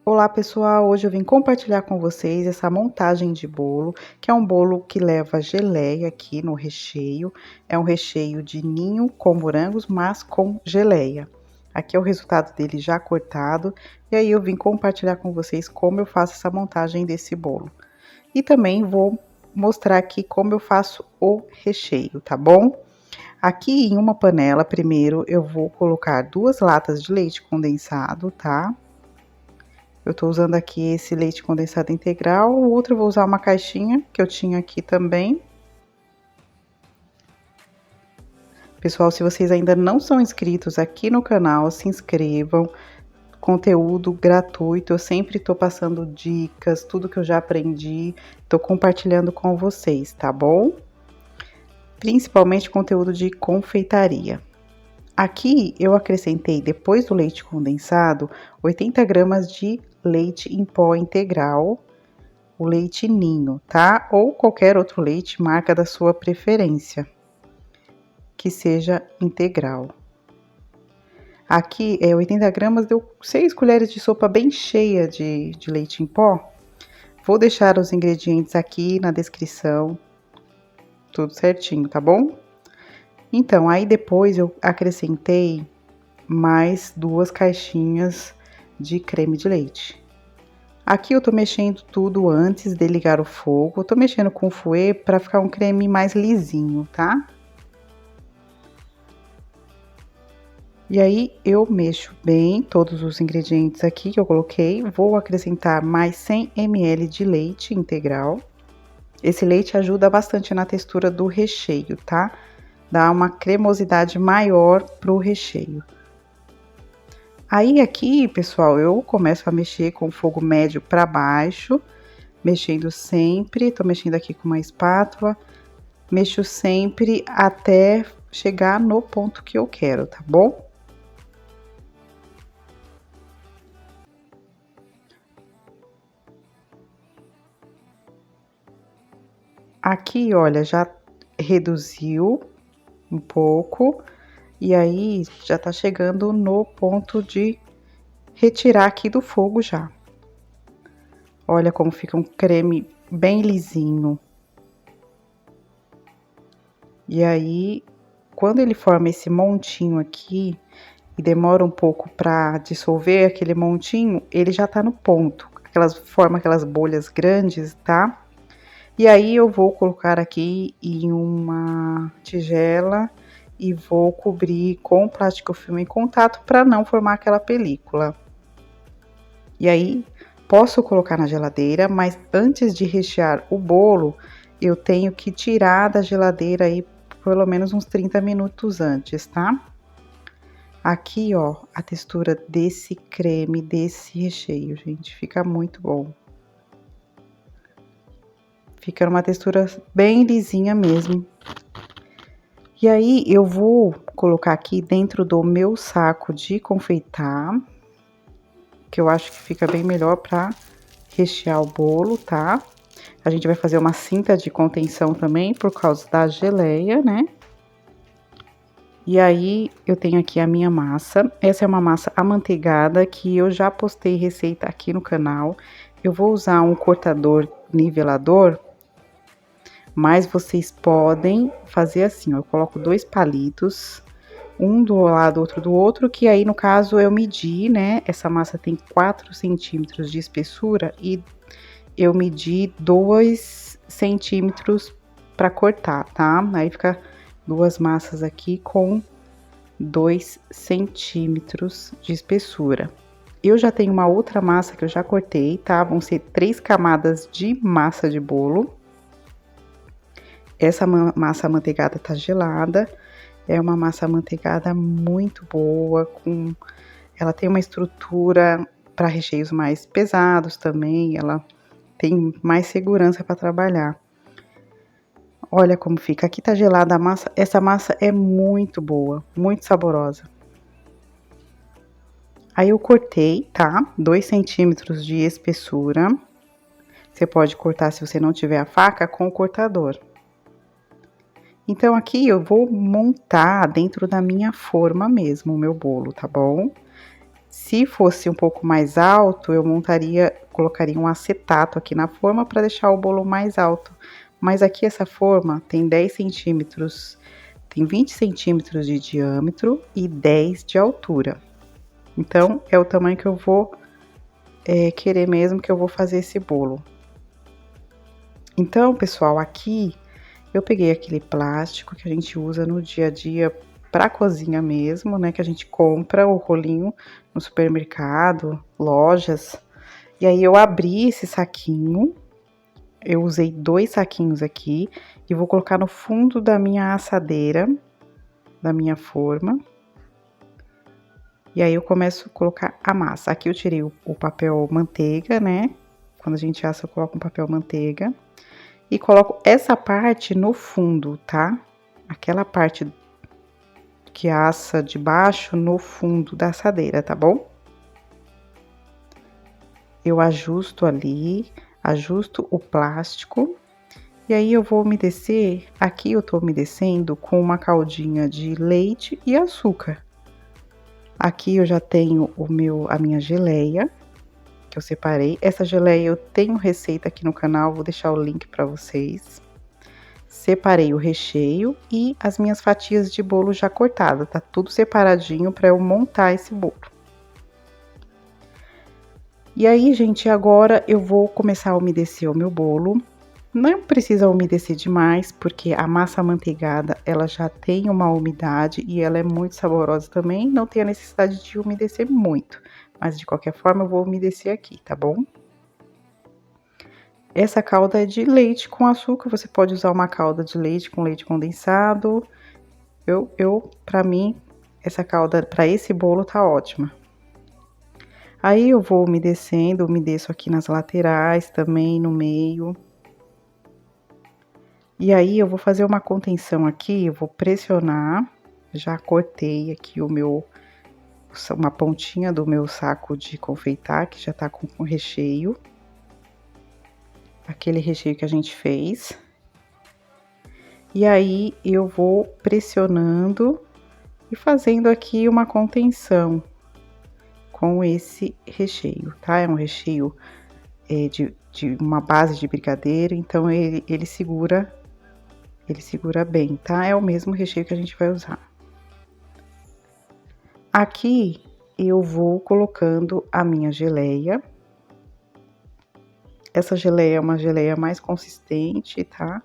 Olá pessoal, hoje eu vim compartilhar com vocês essa montagem de bolo, que é um bolo que leva geleia aqui no recheio. É um recheio de ninho com morangos, mas com geleia. Aqui é o resultado dele já cortado, e aí eu vim compartilhar com vocês como eu faço essa montagem desse bolo. E também vou mostrar aqui como eu faço o recheio, tá bom? Aqui em uma panela, primeiro eu vou colocar 2 latas de leite condensado, tá? Eu tô usando aqui esse leite condensado integral, o outro eu vou usar uma caixinha que eu tinha aqui também. Pessoal, se vocês ainda não são inscritos aqui no canal, se inscrevam. Conteúdo gratuito, eu sempre tô passando dicas, tudo que eu já aprendi, tô compartilhando com vocês, tá bom? Principalmente conteúdo de confeitaria. Aqui eu acrescentei, depois do leite condensado, 80 gramas de leite em pó integral, o leite ninho, tá? Ou qualquer outro leite, marca da sua preferência, que seja integral. Aqui é 80 gramas, deu 6 colheres de sopa bem cheia de leite em pó. Vou deixar os ingredientes aqui na descrição, tudo certinho, tá bom? Então, aí depois eu acrescentei mais 2 caixinhas de creme de leite. Aqui eu tô mexendo tudo antes de ligar o fogo. Eu tô mexendo com o fouet para ficar um creme mais lisinho, tá? E aí eu mexo bem todos os ingredientes aqui que eu coloquei. Vou acrescentar mais 100 ml de leite integral. Esse leite ajuda bastante na textura do recheio, tá? Dá uma cremosidade maior pro recheio. Aí aqui, pessoal, eu começo a mexer com fogo médio para baixo, mexendo sempre, tô mexendo aqui com uma espátula, mexo sempre até chegar no ponto que eu quero, tá bom? Aqui, olha, já reduziu um pouco, e aí já tá chegando no ponto de retirar aqui do fogo já. Olha como fica um creme bem lisinho. E aí, quando ele forma esse montinho aqui, e demora um pouco para dissolver aquele montinho, ele já tá no ponto. Forma aquelas bolhas grandes, tá? E aí eu vou colocar aqui em uma tigela e vou cobrir com plástico filme em contato para não formar aquela película. E aí posso colocar na geladeira, mas antes de rechear o bolo, eu tenho que tirar da geladeira aí pelo menos uns 30 minutos antes, tá? Aqui, ó, a textura desse creme, desse recheio, gente, fica muito bom. Fica uma textura bem lisinha mesmo. E aí, eu vou colocar aqui dentro do meu saco de confeitar, que eu acho que fica bem melhor para rechear o bolo, tá? A gente vai fazer uma cinta de contenção também, por causa da geleia, né? E aí, eu tenho aqui a minha massa. Essa é uma massa amanteigada que eu já postei receita aqui no canal. Eu vou usar um cortador nivelador, mas vocês podem fazer assim, ó. Eu coloco 2 palitos, um do lado, outro do outro, que aí, no caso, eu medi, né? Essa massa tem 4 centímetros de espessura e eu medi 2 centímetros para cortar, tá? Aí fica 2 massas aqui com 2 centímetros de espessura. Eu já tenho uma outra massa que eu já cortei, tá? Vão ser 3 camadas de massa de bolo. Essa massa amanteigada tá gelada, é uma massa amanteigada muito boa, ela tem uma estrutura para recheios mais pesados também, ela tem mais segurança para trabalhar. Olha como fica, aqui tá gelada a massa, essa massa é muito boa, muito saborosa. Aí eu cortei, tá? 2 centímetros de espessura. Você pode cortar, se você não tiver a faca, com o cortador. Então, aqui eu vou montar dentro da minha forma mesmo o meu bolo, tá bom? Se fosse um pouco mais alto, eu colocaria um acetato aqui na forma para deixar o bolo mais alto. Mas aqui essa forma tem 10 centímetros, tem 20 centímetros de diâmetro e 10 de altura. Então, é o tamanho que eu vou querer mesmo que eu vou fazer esse bolo. Então, pessoal, aqui eu peguei aquele plástico que a gente usa no dia a dia para cozinha mesmo, né? Que a gente compra o rolinho no supermercado, lojas. E aí eu abri esse saquinho, eu usei 2 saquinhos aqui e vou colocar no fundo da minha assadeira, da minha forma. E aí eu começo a colocar a massa. Aqui eu tirei o papel manteiga, né? Quando a gente assa, eu coloco um papel manteiga. E coloco essa parte no fundo, tá? Aquela parte que assa de baixo no fundo da assadeira, tá bom? Eu ajusto ali, ajusto o plástico. E aí eu vou umedecer, aqui eu tô umedecendo com uma caldinha de leite e açúcar. Aqui eu já tenho a minha geleia, que eu separei. Essa geleia eu tenho receita aqui no canal, vou deixar o link para vocês. Separei o recheio e as minhas fatias de bolo já cortadas, tá tudo separadinho para eu montar esse bolo. E aí, gente, agora eu vou começar a umedecer o meu bolo. Não precisa umedecer demais, porque a massa amanteigada, ela já tem uma umidade e ela é muito saborosa também, não tem a necessidade de umedecer muito. Mas, de qualquer forma, eu vou umedecer aqui, tá bom? Essa calda é de leite com açúcar, você pode usar uma calda de leite com leite condensado. Pra mim, essa calda para esse bolo tá ótima. Aí eu vou umedecendo, umedeço aqui nas laterais também, no meio. E aí eu vou fazer uma contenção aqui, eu vou pressionar. Já cortei aqui uma pontinha do meu saco de confeitar, que já tá com recheio. Aquele recheio que a gente fez. E aí eu vou pressionando e fazendo aqui uma contenção com esse recheio, tá? É um recheio de uma base de brigadeiro, então ele segura bem, tá? É o mesmo recheio que a gente vai usar. Aqui eu vou colocando a minha geleia. Essa geleia é uma geleia mais consistente, tá?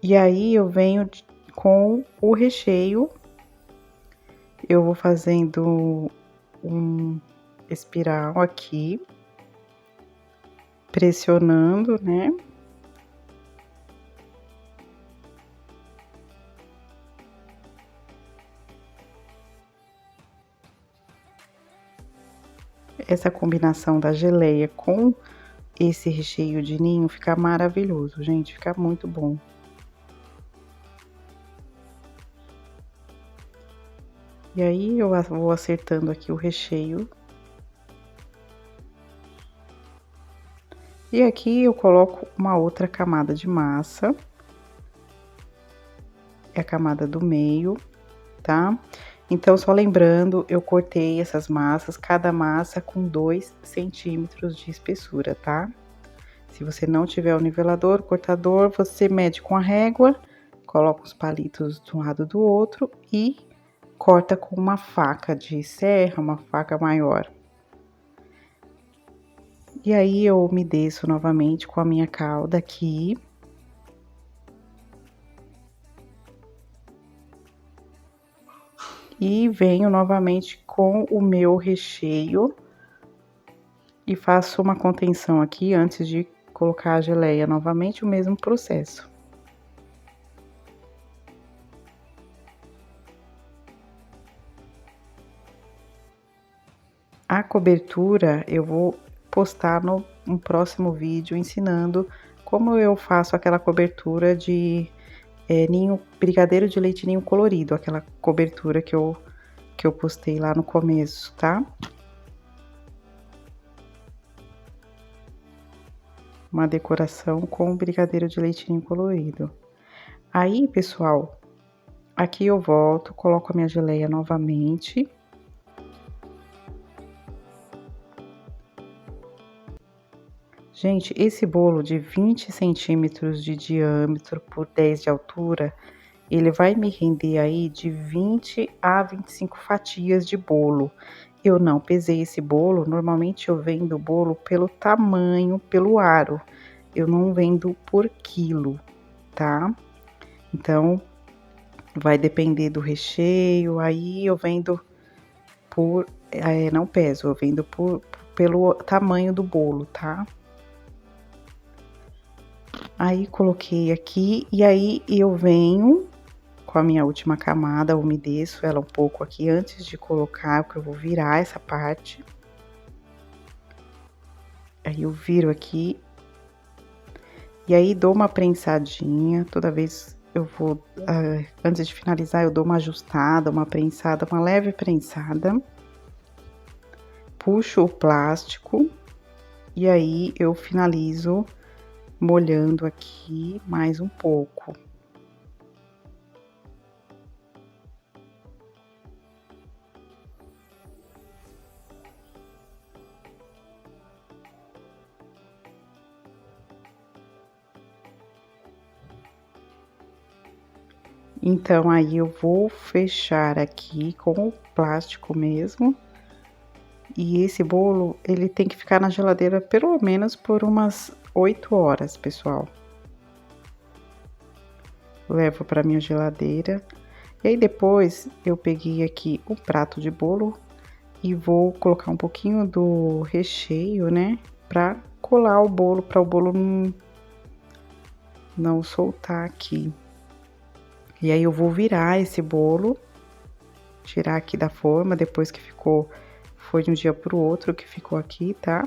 E aí eu venho com o recheio, eu vou fazendo um espiral aqui, pressionando, né? Essa combinação da geleia com esse recheio de ninho fica maravilhoso, gente, fica muito bom. E aí eu vou acertando aqui o recheio. E aqui eu coloco uma outra camada de massa. É a camada do meio, tá? Então, só lembrando, eu cortei essas massas, cada massa com 2 centímetros de espessura, tá? Se você não tiver o nivelador, o cortador, você mede com a régua, coloca os palitos de um lado do outro e corta com uma faca de serra, uma faca maior. E aí eu umedeço novamente com a minha calda aqui. E venho novamente com o meu recheio e faço uma contenção aqui antes de colocar a geleia, novamente o mesmo processo. A cobertura eu vou postar no próximo vídeo ensinando como eu faço aquela cobertura de brigadeiro de leite ninho colorido, aquela cobertura que eu postei lá no começo, tá? Uma decoração com brigadeiro de leite ninho colorido. Aí, pessoal, aqui eu volto, coloco a minha geleia novamente. Gente, esse bolo de 20 centímetros de diâmetro por 10 de altura, ele vai me render aí de 20 a 25 fatias de bolo. Eu não pesei esse bolo, normalmente eu vendo o bolo pelo tamanho, pelo aro. Eu não vendo por quilo, tá? Então, vai depender do recheio, aí eu vendo por, não peso, eu vendo pelo tamanho do bolo, tá? Aí coloquei aqui e aí eu venho com a minha última camada, umedeço ela um pouco aqui antes de colocar, porque eu vou virar essa parte. Aí eu viro aqui e aí dou uma prensadinha, toda vez eu vou, antes de finalizar, eu dou uma ajustada, uma prensada, uma leve prensada. Puxo o plástico e aí eu finalizo molhando aqui mais um pouco. Então, aí eu vou fechar aqui com o plástico mesmo. E esse bolo, ele tem que ficar na geladeira pelo menos por umas 8 horas, pessoal. Levo para minha geladeira. E aí depois eu peguei aqui um prato de bolo e vou colocar um pouquinho do recheio, né? Pra colar o bolo, para o bolo não soltar aqui. E aí eu vou virar esse bolo, tirar aqui da forma, depois que ficou, foi de um dia pro outro que ficou aqui, tá?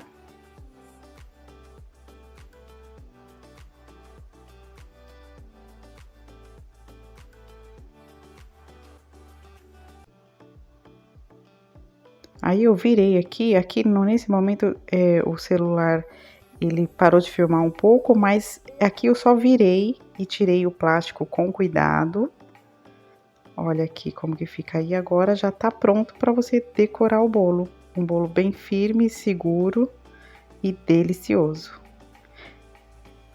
Aí eu virei aqui nesse momento o celular ele parou de filmar um pouco, mas aqui eu só virei e tirei o plástico com cuidado. Olha aqui como que fica aí, agora já tá pronto para você decorar o bolo. Um bolo bem firme, seguro e delicioso.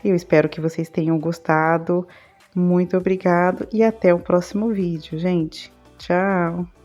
Eu espero que vocês tenham gostado. Muito obrigado e até o próximo vídeo, gente. Tchau!